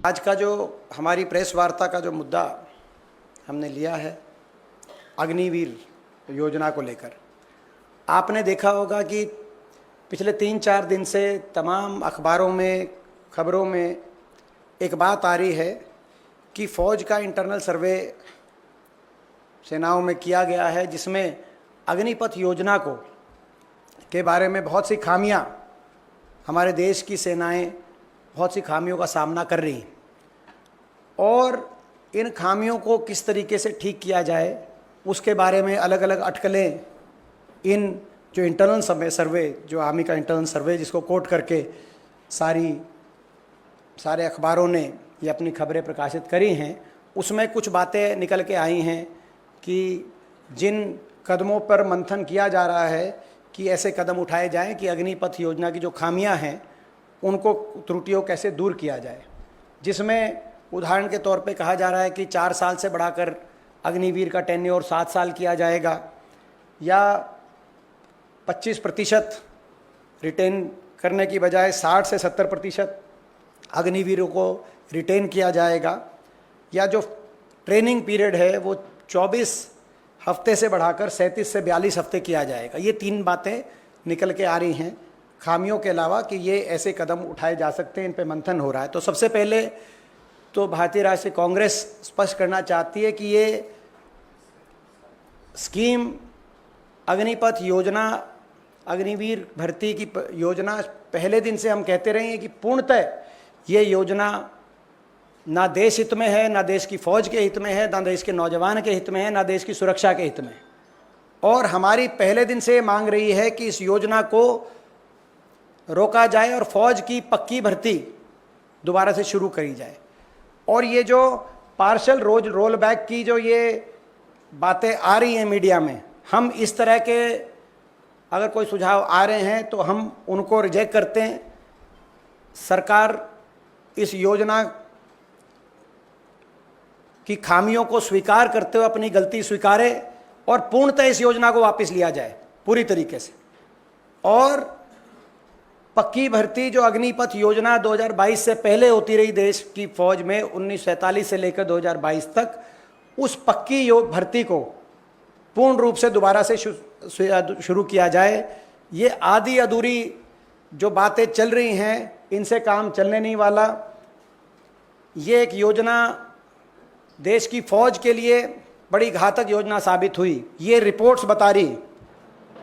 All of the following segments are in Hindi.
आज का जो हमारी प्रेस वार्ता का जो मुद्दा हमने लिया है अग्निवीर योजना को लेकर, आपने देखा होगा कि पिछले 3-4 दिन से तमाम अखबारों में, खबरों में एक बात आ रही है कि फ़ौज का इंटरनल सर्वे सेनाओं में किया गया है, जिसमें अग्निपथ योजना को के बारे में बहुत सी खामियां, हमारे देश की सेनाएं बहुत सी खामियों का सामना कर रही हैं और इन खामियों को किस तरीके से ठीक किया जाए उसके बारे में अलग अलग अटकलें इन जो इंटरनल सर्वे, जो आर्मी का इंटरनल सर्वे जिसको कोट करके सारे अखबारों ने ये अपनी खबरें प्रकाशित करी हैं, उसमें कुछ बातें निकल के आई हैं कि जिन कदमों पर मंथन किया जा रहा है कि ऐसे कदम उठाए जाएं कि अग्निपथ योजना की जो खामियां हैं उनको, त्रुटियों कैसे दूर किया जाए, जिसमें उदाहरण के तौर पे कहा जा रहा है कि 4 साल से बढ़ाकर अग्निवीर का टेन्योर 7 साल किया जाएगा, या 25% रिटेन करने की बजाय 60 से 70% अग्निवीरों को रिटेन किया जाएगा, या जो ट्रेनिंग पीरियड है वो 24 हफ्ते से बढ़ाकर 37 से 42 हफ्ते किया जाएगा। ये 3 बातें निकल के आ रही हैं खामियों के अलावा कि ये ऐसे कदम उठाए जा सकते हैं, इन पे मंथन हो रहा है। तो सबसे पहले तो भारतीय राष्ट्रीय कांग्रेस स्पष्ट करना चाहती है कि ये स्कीम अग्निपथ योजना, अग्निवीर भर्ती की योजना पहले दिन से हम कहते रहे हैं कि पूर्णतः ये योजना ना देश हित में है, ना देश की फ़ौज के हित में है, ना देश के नौजवान के हित में है, ना देश की सुरक्षा के हित में। और हमारी पहले दिन से मांग रही है कि इस योजना को रोका जाए और फ़ौज की पक्की भर्ती दोबारा से शुरू करी जाए। और ये जो पार्शल रोल बैक की जो ये बातें आ रही हैं मीडिया में, हम इस तरह के अगर कोई सुझाव आ रहे हैं तो हम उनको रिजेक्ट करते हैं। सरकार इस योजना की खामियों को स्वीकार करते हुए अपनी गलती स्वीकारे और पूर्णतः इस योजना को वापस लिया जाए पूरी तरीके से। और पक्की भर्ती जो अग्निपथ योजना 2022 से पहले होती रही देश की फौज में 1947 से लेकर 2022 तक, उस पक्की भर्ती को पूर्ण रूप से दोबारा से शुरू किया जाए। ये आधी अधूरी जो बातें चल रही हैं इनसे काम चलने नहीं वाला। ये एक योजना देश की फौज के लिए बड़ी घातक योजना साबित हुई, ये रिपोर्ट्स बता रही।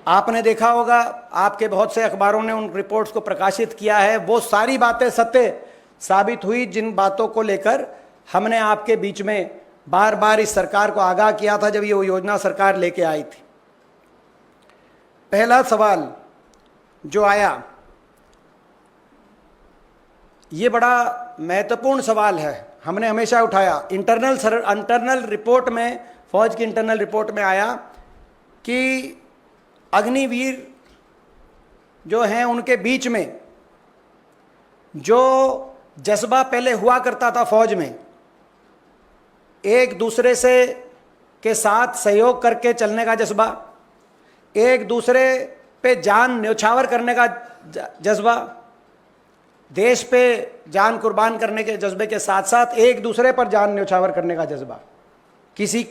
आपने देखा होगा, आपके बहुत से अखबारों ने उन रिपोर्ट्स को प्रकाशित किया है, वो सारी बातें सत्य साबित हुई जिन बातों को लेकर हमने आपके बीच में बार बार इस सरकार को आगाह किया था जब ये वो योजना सरकार लेके आई थी। पहला सवाल जो आया ये बड़ा महत्वपूर्ण सवाल है, हमने हमेशा उठाया। इंटरनल रिपोर्ट में, फौज की इंटरनल रिपोर्ट में आया कि अग्निवीर जो हैं उनके बीच में जो जज्बा पहले हुआ करता था फौज में, एक दूसरे से के साथ सहयोग करके चलने का जज्बा, एक दूसरे पे जान न्यौछावर करने का जज्बा, देश पे जान कुर्बान करने के जज्बे के साथ साथ एक दूसरे पर जान न्यौछावर करने का जज्बा।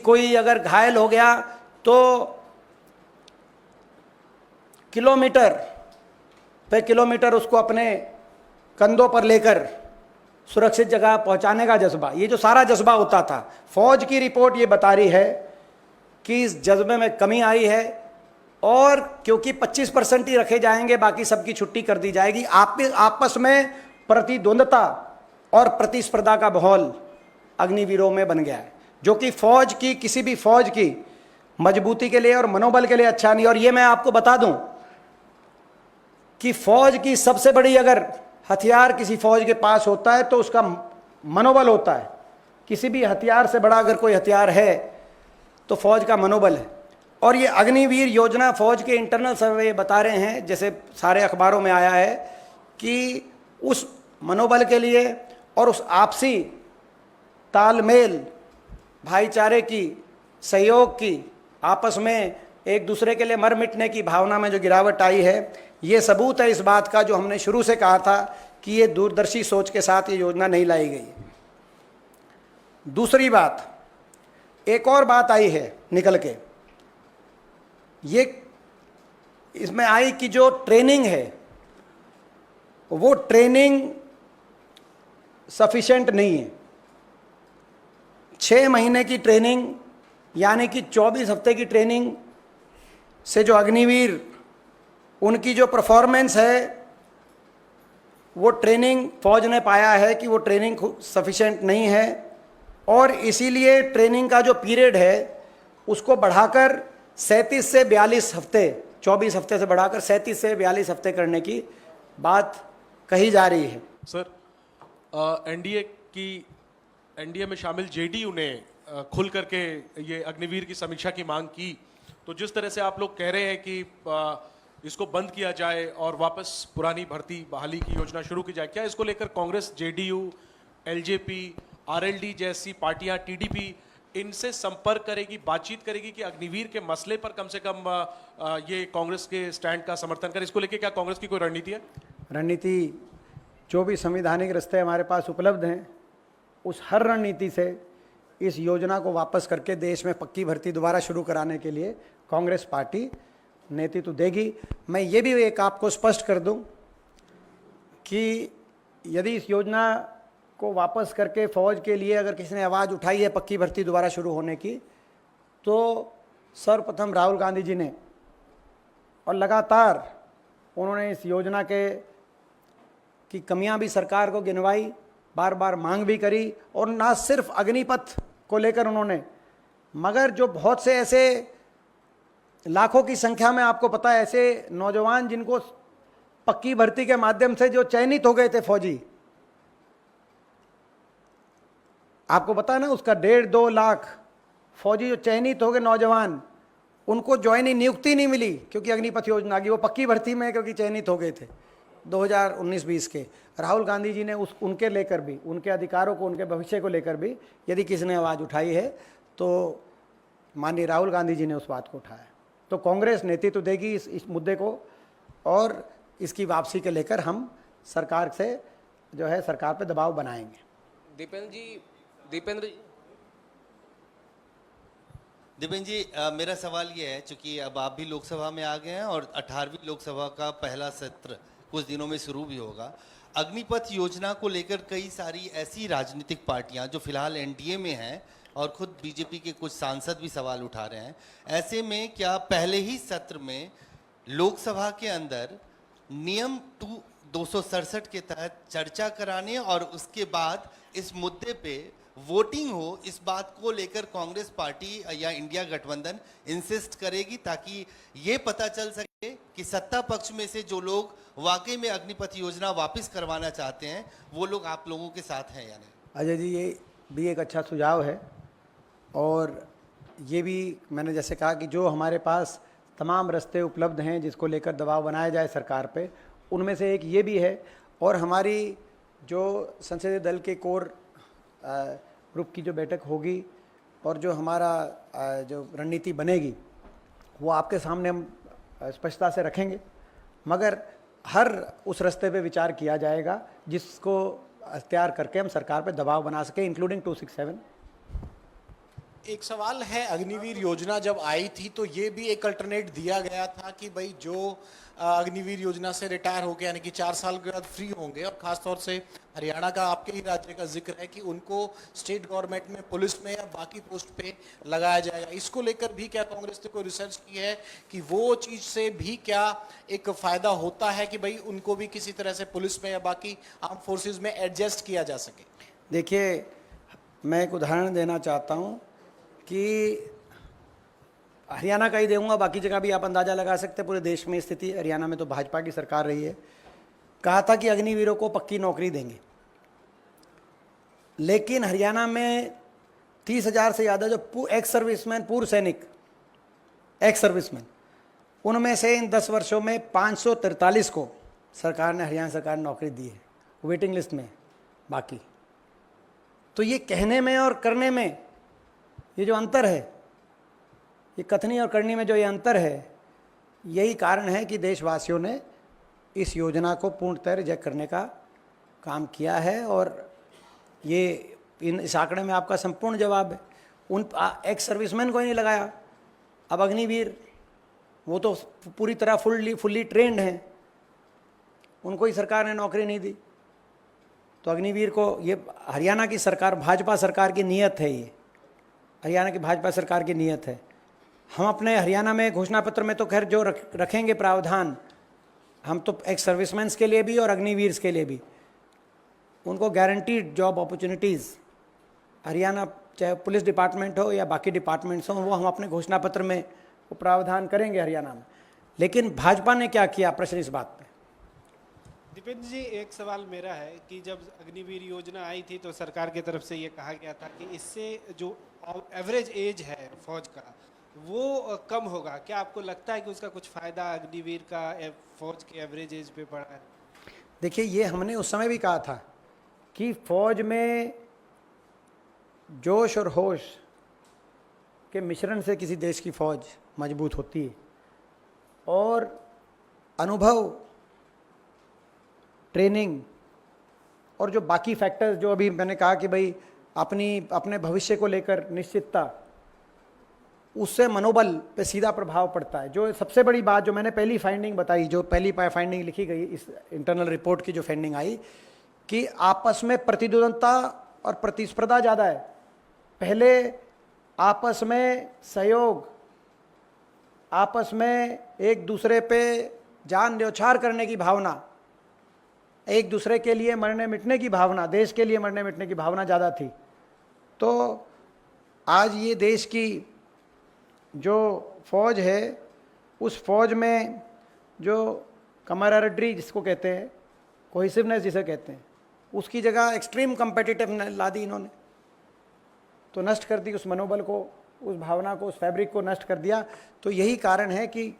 कोई अगर घायल हो गया तो किलोमीटर पे किलोमीटर उसको अपने कंधों पर लेकर सुरक्षित जगह पहुंचाने का जज्बा, ये जो सारा जज्बा होता था, फौज की रिपोर्ट ये बता रही है कि इस जज्बे में कमी आई है। और क्योंकि 25% ही रखे जाएंगे, बाकी सबकी छुट्टी कर दी जाएगी, आपस में प्रतिद्वंदता और प्रतिस्पर्धा का माहौल अग्निवीरों में बन गया है, जो कि फौज की, किसी भी फौज की मजबूती के लिए और मनोबल के लिए अच्छा नहीं। और ये मैं आपको बता दूं कि फौज की सबसे बड़ी अगर हथियार किसी फौज के पास होता है तो उसका मनोबल होता है। किसी भी हथियार से बड़ा अगर कोई हथियार है तो फौज का मनोबल है। और ये अग्निवीर योजना फौज के इंटरनल सर्वे बता रहे हैं, जैसे सारे अखबारों में आया है, कि उस मनोबल के लिए और उस आपसी तालमेल, भाईचारे की, सहयोग की, आपस में एक दूसरे के लिए मर मिटने की भावना में जो गिरावट आई है, ये सबूत है इस बात का जो हमने शुरू से कहा था कि ये दूरदर्शी सोच के साथ ये योजना नहीं लाई गई। दूसरी बात, एक और बात आई है निकल के, ये इसमें आई कि जो ट्रेनिंग है वो ट्रेनिंग सफिशेंट नहीं है। 6 महीने की ट्रेनिंग यानी कि 24 हफ्ते की ट्रेनिंग से जो अग्निवीर उनकी जो परफॉर्मेंस है, वो ट्रेनिंग फौज ने पाया है कि वो ट्रेनिंग सफिशेंट नहीं है, और इसीलिए ट्रेनिंग का जो पीरियड है उसको बढ़ाकर 37 से 42 हफ्ते, 24 हफ्ते से बढ़ाकर 37 से 42 हफ्ते करने की बात कही जा रही है। सर, एनडीए में शामिल जेडीयू ने खुल करके ये अग्निवीर की समीक्षा की मांग की, तो जिस तरह से आप लोग कह रहे हैं कि इसको बंद किया जाए और वापस पुरानी भर्ती बहाली की योजना शुरू की जाए, क्या इसको लेकर कांग्रेस, जेडीयू, एलजेपी, आरएलडी जैसी पार्टियां, टीडीपी इनसे संपर्क करेगी, बातचीत करेगी कि अग्निवीर के मसले पर कम से कम ये कांग्रेस के स्टैंड का समर्थन करे? इसको लेकर क्या कांग्रेस की कोई रणनीति है? रणनीति, जो भी संवैधानिक रास्ते हमारे पास उपलब्ध हैं, उस हर रणनीति से इस योजना को वापस करके देश में पक्की भर्ती दोबारा शुरू कराने के लिए कांग्रेस पार्टी नेतृत्व देगी। मैं ये भी एक आपको स्पष्ट कर दूं कि यदि इस योजना को वापस करके फौज के लिए अगर किसी ने आवाज़ उठाई है पक्की भर्ती दोबारा शुरू होने की, तो सर्वप्रथम राहुल गांधी जी ने, और लगातार उन्होंने इस योजना की कमियां भी सरकार को गिनवाई, बार बार मांग भी करी, और ना सिर्फ अग्निपथ को लेकर उन्होंने, मगर जो बहुत से ऐसे लाखों की संख्या में, आपको पता है, ऐसे नौजवान जिनको पक्की भर्ती के माध्यम से जो चयनित हो गए थे फौजी, आपको पता है ना, उसका 1.5-2 लाख फौजी जो चयनित हो गए नौजवान, उनको ज्वाइनिंग नियुक्ति नहीं मिली क्योंकि अग्निपथ योजना आ गई। वो पक्की भर्ती में क्योंकि चयनित हो गए थे 2019-20 के। राहुल गांधी जी ने उनके लेकर भी, उनके अधिकारों को, उनके भविष्य को लेकर भी यदि किसी ने आवाज़ उठाई है तो माननीय राहुल गांधी जी ने उस बात को उठाया। तो कांग्रेस नेतृत्व देगी इस मुद्दे को, और इसकी वापसी के लेकर हम सरकार से जो है सरकार पे दबाव बनाएंगे। दीपेंद्र जी, मेरा सवाल ये है, चूंकि अब आप भी लोकसभा में आ गए हैं और 18वीं लोकसभा का पहला सत्र कुछ दिनों में शुरू भी होगा। अग्निपथ योजना को लेकर कई सारी ऐसी राजनीतिक पार्टियां जो फिलहाल एनडीए में हैं और खुद बीजेपी के कुछ सांसद भी सवाल उठा रहे हैं, ऐसे में क्या पहले ही सत्र में लोकसभा के अंदर नियम 267 के तहत चर्चा कराने और उसके बाद इस मुद्दे पे वोटिंग हो, इस बात को लेकर कांग्रेस पार्टी या इंडिया गठबंधन इंसिस्ट करेगी, ताकि ये पता चल सके कि सत्ता पक्ष में से जो लोग वाकई में अग्निपथ योजना वापस करवाना चाहते हैं वो लोग आप लोगों के साथ हैं या नहीं? अजय जी, ये भी एक अच्छा सुझाव है, और ये भी मैंने जैसे कहा कि जो हमारे पास तमाम रास्ते उपलब्ध हैं जिसको लेकर दबाव बनाया जाए सरकार पे, उनमें से एक ये भी है। और हमारी जो संसदीय दल के कोर ग्रुप की जो बैठक होगी और जो हमारा जो रणनीति बनेगी वो आपके सामने हम स्पष्टता से रखेंगे, मगर हर उस रास्ते पे विचार किया जाएगा जिसको अख्तियार करके हम सरकार पे दबाव बना सके, इंक्लूडिंग 267। एक सवाल है, अग्निवीर योजना जब आई थी तो ये भी एक अल्टरनेट दिया गया था कि भाई जो अग्निवीर योजना से रिटायर हो गए यानी कि 4 साल के बाद फ्री होंगे, और खासतौर से हरियाणा का, आपके ही राज्य का जिक्र है कि उनको स्टेट गवर्नमेंट में, पुलिस में या बाकी पोस्ट पे लगाया जाएगा। इसको लेकर भी क्या कांग्रेस ने कोई रिसर्च की है कि वो चीज से भी क्या एक फायदा होता है कि भाई उनको भी किसी तरह से पुलिस में या बाकी आर्म फोर्सेज में एडजस्ट किया जा सके? देखिए, मैं एक उदाहरण देना चाहता हूँ कि हरियाणा का ही दूंगा, बाकी जगह भी आप अंदाज़ा लगा सकते हैं पूरे देश में स्थिति। हरियाणा में तो भाजपा की सरकार रही है। कहा था कि अग्निवीरों को पक्की नौकरी देंगे, लेकिन हरियाणा में 30,000 से ज़्यादा जो एक्स सर्विसमैन, पूर्व सैनिक, एक्स सर्विसमैन, उनमें से इन 10 वर्षों में 543 को सरकार ने, हरियाणा सरकार ने नौकरी दी है, वेटिंग लिस्ट में। बाकी तो ये कहने में और करने में ये जो अंतर है, ये कथनी और करनी में जो ये अंतर है, यही कारण है कि देशवासियों ने इस योजना को पूर्णतः रिजेक्ट करने का काम किया है। और ये इस आंकड़े में आपका संपूर्ण जवाब है। उन एक्स सर्विसमैन को ही नहीं लगाया। अब अग्निवीर वो तो पूरी तरह फुल्ली ट्रेंड हैं, उनको ही सरकार ने नौकरी नहीं दी। तो अग्निवीर को, ये हरियाणा की सरकार, भाजपा सरकार की नीयत है, ये हरियाणा की भाजपा सरकार की नीयत है। हम अपने हरियाणा में घोषणा पत्र में तो खैर जो रखेंगे प्रावधान, हम तो एक्स सर्विसमैन के लिए भी और अग्निवीर के लिए भी उनको गारंटीड जॉब अपॉर्चुनिटीज़, हरियाणा चाहे पुलिस डिपार्टमेंट हो या बाकी डिपार्टमेंट्स हों, वो हम अपने घोषणा पत्र में वो प्रावधान करेंगे हरियाणा में। लेकिन भाजपा ने क्या किया, प्रश्न इस बात पे। दीपेंद्र जी, एक सवाल मेरा है कि जब अग्निवीर योजना आई थी तो सरकार की तरफ से ये कहा गया था कि इससे जो एवरेज एज है फौज का वो कम होगा। क्या आपको लगता है कि उसका कुछ फ़ायदा अग्निवीर का फौज के एवरेज एज पे पड़ा है? देखिए, ये हमने उस समय भी कहा था कि फौज में जोश और होश के मिश्रण से किसी देश की फौज मजबूत होती है, और अनुभव, ट्रेनिंग और जो बाकी फैक्टर्स जो अभी मैंने कहा कि भाई अपने भविष्य को लेकर निश्चितता, उससे मनोबल पे सीधा प्रभाव पड़ता है। जो सबसे बड़ी बात जो मैंने पहली फाइंडिंग बताई, जो पहली फाइंडिंग लिखी गई इस इंटरनल रिपोर्ट की, जो फाइंडिंग आई कि आपस में प्रतिद्वंदता और प्रतिस्पर्धा ज़्यादा है। पहले आपस में सहयोग, आपस में एक दूसरे पे जान न्यौछावर करने की भावना, एक दूसरे के लिए मरने मिटने की भावना, देश के लिए मरने मिटने की भावना ज़्यादा थी। तो आज ये देश की जो फौज है, उस फौज में जो कमराडरी जिसको कहते हैं, कोहेसिवनेस जिसे कहते हैं, उसकी जगह एक्सट्रीम कम्पिटिटिवनेस ला दी इन्होंने। तो नष्ट कर दी उस मनोबल को, उस भावना को, उस फैब्रिक को नष्ट कर दिया। तो यही कारण है कि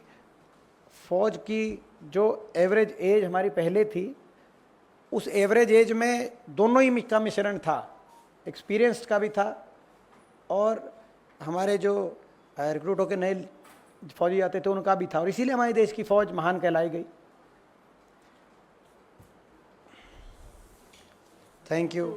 फौज की जो एवरेज एज हमारी पहले थी, उस एवरेज एज में दोनों ही का मिश्रण था, एक्सपीरियंस्ड का भी था और हमारे जो रिक्रूट होकर नए फौजी आते थे उनका भी था, और इसीलिए हमारे देश की फौज महान कहलाई गई। Thank you.